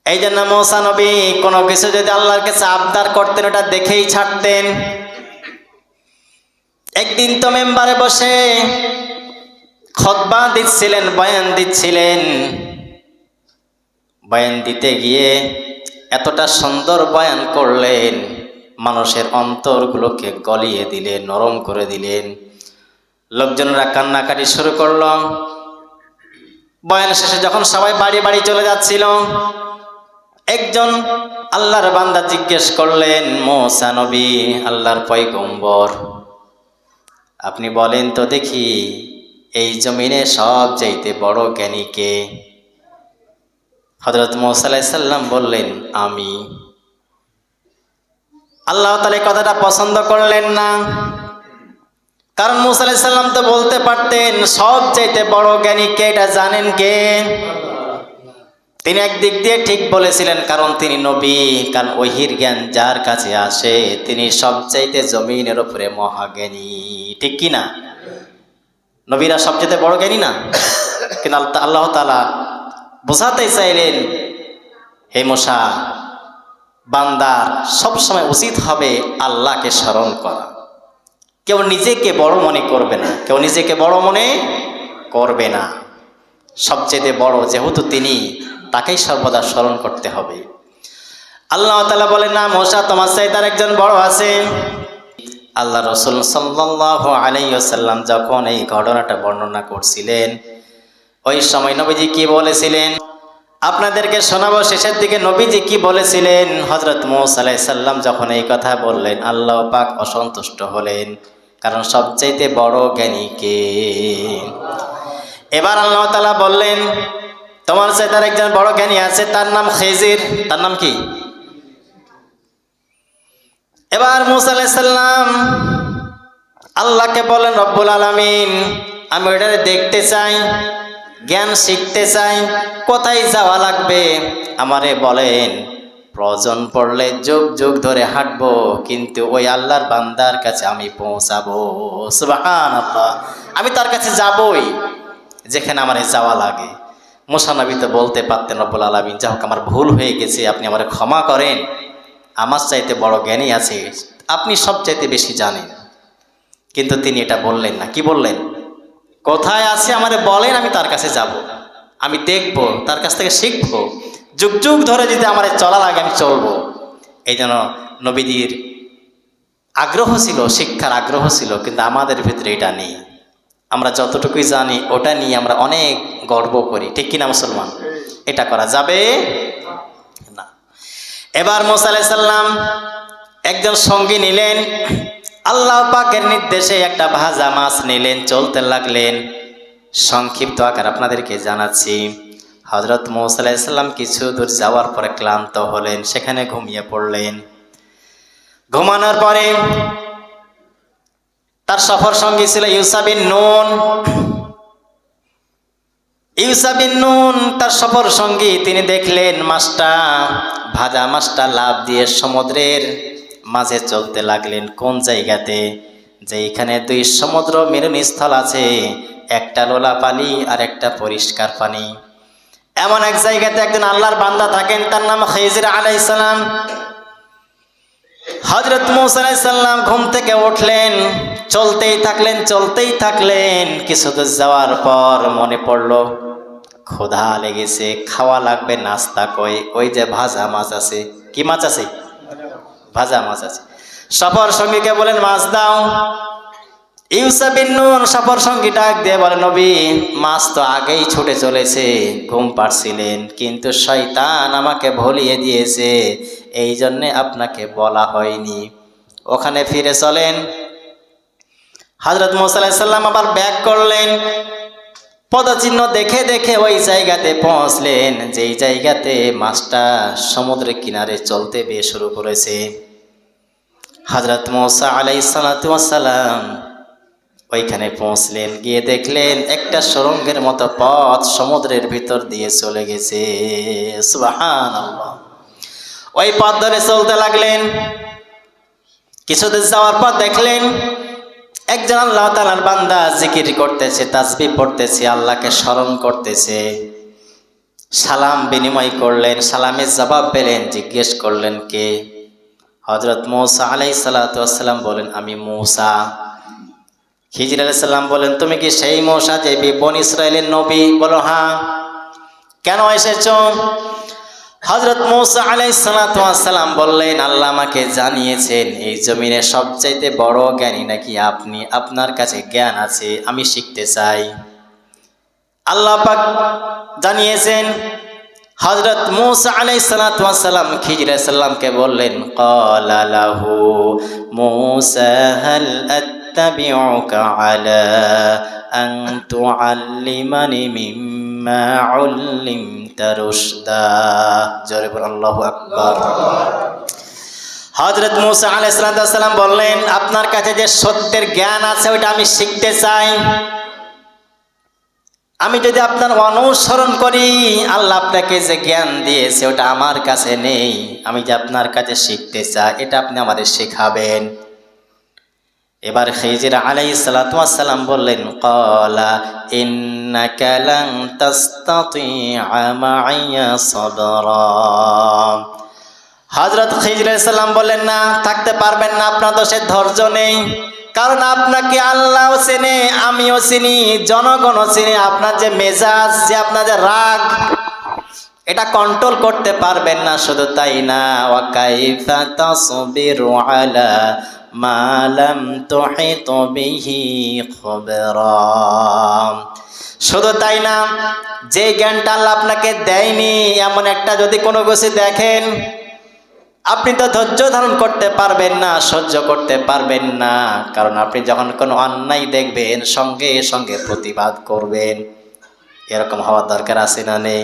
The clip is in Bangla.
এই জন্য মুসা নবী কোনো কিছু যদি আল্লাহর কাছে আবদার করতেন ওটা দেখেই ছাড়তেন। একদিন তো মেম্বারে বসে খুতবা দিচ্ছিলেন, বয়ান দিচ্ছিলেন। বয়ান দিতে গিয়ে এতটা সুন্দর বয়ান করলেন, মানুষের অন্তরগুলোকে গলিয়ে দিলেন, নরম করে দিলেন। লোকজনরা কান্নাকাটি শুরু করলো। বয়ান শেষে যখন সবাই বাড়ি বাড়ি চলে যাচ্ছিল, একজন আল্লাহর বান্দা জিজ্ঞেস করলেন, মুসা নবী, আল্লাহর পয়গম্বর, আপনি বলেন তো দেখি এই জমিনে সবচাইতে বড় জ্ঞানী কে? হযরত মুসা আলাইহিস সালাম বললেন, আমি। আল্লাহ তাআলা এই কথাটা পছন্দ করলেন না, কারণ মুসা আলাইহিস সালাম তো বলতে পারতেন সবচাইতে বড় জ্ঞানী কে এটা জানেন কে? তিনি একদিক দিয়ে ঠিক বলেছিলেন, কারণ তিনি নবী, কারণ ওহির জ্ঞান যার কাছে আসে তিনি সবচাইতে জমিনের উপরে মহাজ্ঞানী, ঠিক কি না? নবীরা সবচাইতে বড় জ্ঞানী না? কিন্তু আল্লাহ তাআলা বোঝাতে চাইলেন, হে মুসা, বান্দার সবসময় উচিত হবে আল্লাহকে স্মরণ করা। কেউ নিজেকে বড় মনে করবে না, কেউ নিজেকে বড় মনে করবে না। সবচেয়ে বড় যেহেতু তিনি, তাকেই সর্বদা স্মরণ করতে হবে। আল্লাহ তাআলা বলেন, না মুসা, তোমার চাইতে আরেকজন বড় আছে। আল্লাহ রাসূল সাল্লাল্লাহু আলাইহি ওয়াসাল্লাম যখন এই ঘটনাটা বর্ণনা করছিলেন, ওই সময় নবীজি কি বলেছিলেন আপনাদেরকে শোনাবো। শেষের দিকে নবীজি কি বলেছিলেন? হযরত মুসা আলাইহিস সালাম যখন এই কথা বললেন, আল্লাহ পাক অসন্তুষ্ট হলেন, কারণ সবচাইতে বড় জ্ঞানী কে? এবার আল্লাহ তাআলা বললেন, তোমার চাইতে আরেকজন বড় জ্ঞানী আছে, তার নাম খিজির। তার নাম কি? এবার মুসা আলাইহিস সালাম আল্লাহকে বলেন, রব্বুল আলামিন, আমি ওটা দেখতে চাই, জ্ঞান শিখতে চাই, কোথায় যাওয়া লাগবে আমারে বলেন, প্রয়োজন পড়লে যুগ যুগ ধরে হাঁটবো, কিন্তু ওই আল্লাহর বান্দার কাছে আমি পৌঁছাবো। সুবহানাল্লাহ, আমি তার কাছে যাবই যেখানে আমারে যাওয়া লাগে। মুসা নবী তো বলতে পারতেন, রব্বুল আলামিন, যাই হোক আমার ভুল হয়ে গেছে, আপনি আমারে ক্ষমা করেন, আমার চাইতে বড় জ্ঞানী আছে, আপনি সবচাইতে বেশি জানেন। কিন্তু তিনি এটা বললেন না। কি বললেন? কোথায় আছে আমারে বলেন, আমি তার কাছে যাব, আমি দেখব, তার কাছ থেকে শিখব, যুগ যুগ ধরে যদি আমার চলা লাগে আমি চলবো। এই জন্য নবীদের আগ্রহ ছিল, শিক্ষার আগ্রহ ছিল, কিন্তু আমাদের ভিতরে এটা নেই। আমরা যতটুকুই জানি ওটা নিয়ে আমরা অনেক গর্ব করি, ঠিক কিনা মুসলমান? এটা করা যাবে না। এবার মুসা আলাইহিস সালাম একজন সঙ্গী নিলেন, আল্লাহ পাকের নির্দেশে একটা ভাজা মাছ নিলেন, চলতে লাগলেন। সংক্ষিপ্ত আকার আপনাদেরকে জানাচ্ছি। হযরত মুসা আলাইহিস সালাম কিছু দূর যাওয়ার পরে ক্লান্ত হলেন, সেখানে ঘুমিয়ে পড়লেন। ঘুমানোর পরে তার সফর সঙ্গী ছিল ইউসা বিন নুন। ইউসা বিন নুন তার সফর সঙ্গী, তিনি দেখলেন মাছটা, ভাজা মাছটা লাফ দিয়ে সমুদ্রের মাঝে চলতে লাগলেন। কোন জায়গাতে? যেখানে দুই সমুদ্র মিলনস্থল আছে, একটা লোলা পানি আর একটা পরিষ্কার পানি। এমন এক জায়গাতে একজন আল্লাহর বান্দা থাকেন, তার নাম খিজির আলাইহিস সালাম। হযরত মুসা আলাইহিস সালাম ঘুম থেকে উঠলেন, চলতেই থাকলেন, চলতেই থাকলেন। কিছু দূর যাওয়ার পর মনে পড়লো ক্ষুধা লেগেছে, খাওয়া লাগবে, নাস্তা কই? ওই যে ভাজা মাছ আছে। কি মাছ আছে? ভাজা মাছ আছে। সফর সঙ্গীকে বলেন, মাছ দাও। ইউসা বিন নুন সফর সঙ্গী ডাক দিয়ে বলে, নবী, মাছ তো আগেই ছুটে চলেছে, ঘুম পাড়ছিলেন, কিন্তু শয়তান আমাকে ভুলিয়ে দিয়েছে, এই জন্যে আপনাকে বলা হয়নি। ওখানে ফিরে চলেন। হযরত মুসা আলাইহিস সালাম আবার ব্যাক করলেন, পদচিহ্ন দেখে দেখে ওই জায়গাতে পৌঁছলেন, যেই জায়গাতে মাছটা সমুদ্রের কিনারে চলতে বেশ শুরু করেছে। হযরত মুসা আলাইহিস সালাম ওইখানে পৌঁছলেন, গিয়ে দেখলেন একটা সুড়ঙ্গের মতো পথ সমুদ্রের ভিতর দিয়ে চলে গেছে। সুবহানাল্লাহ। ওই পথ ধরে চলতে লাগলেন। কিছুদিন যাওয়ার পর দেখলেন একজন আল্লাহ তাআলার বান্দা জিকির করতেছে, তাসবিহ পড়তেছে, আল্লাহকে স্মরণ করতেছে। সালাম বিনিময় করলেন, সালামের জবাব পেলেন, জিজ্ঞেস করলেন কে? হযরত মূসা আলাইহিস সালাতু ওয়াস সালাম বলেন আমি মূসা। খিজির আলাইহিস সালাম বলেন তুমি কি সেই মূসা যে বনী ইসরাইলের নবী? বলো হ্যাঁ। কেন এসেছো? হযরত মূসা আলাইহিস সালাতু ওয়াস সালাম বললেন আল্লাহ আমাকে জানিয়েছেন এই জমিনে সবচাইতে বড় জ্ঞানী নাকি আপনি, আপনার কাছে জ্ঞান আছে, আমি শিখতে চাই। আল্লাহ পাক জানিয়েছেন। হযরত মূসা আলাইহিস সালাতু ওয়াস সালাম খিজির আলাইহিস সালামকে বললেন ক্বালা লাহু মূসা হাল আত্তাবিউকা আলা আন তুআল্লিমানি মিম্মা উল্লিমতা রুশদা। জোরে বল আল্লাহু আকবার। হযরত মূসা আলাইহিস সালাম বললেন আপনার কাছে যে সত্যের জ্ঞান আছে ওটা আমি শিখতে চাই। আমি যদি আপনার অনুসরণ করি, আল্লাহ আপনাকে যে জ্ঞান দিয়েছে ওটা আমার কাছে নেই, আমি যে আপনার কাছে শিখতে চাই এটা আপনি আমাদের শেখাবেন। এবার খিজির আলাইহিস সালাতু ওয়াস সালাম বললেন ক্বালা ইন্নাকা লান তাসতাতিআ মাইয়া সাবরা। হযরত খিজির আলাইহিস সালাম বললেন না, থাকতে পারবেন না, আপনার তো সে ধৈর্য নেই। কারণ আপনাকে আল্লাহও চেনে, আমিও চিনি, জনগণও চিনি। আপনার যে মেজাজ, যে আপনার যে রাগ, এটা কন্ট্রোল করতে পারবেন না। শুধু তাই না, ওয়া কাইফা তাসবিরু আলা মা লাম তুহিত বিহি খুবরা। শুধু তাই না, যে জ্ঞানটা আল্লাহ আপনাকে দেয়নি এমন একটা যদি কোনো কিছু দেখেন, আপনি তো ধৈর্য ধারণ করতে পারবেন না, সহ্য করতে পারবেন না। কারণ আপনি যখন কোনো অন্যায় দেখবেন সঙ্গে সঙ্গে প্রতিবাদ করবেন। এরকম হওয়ার দরকার আছে না নেই?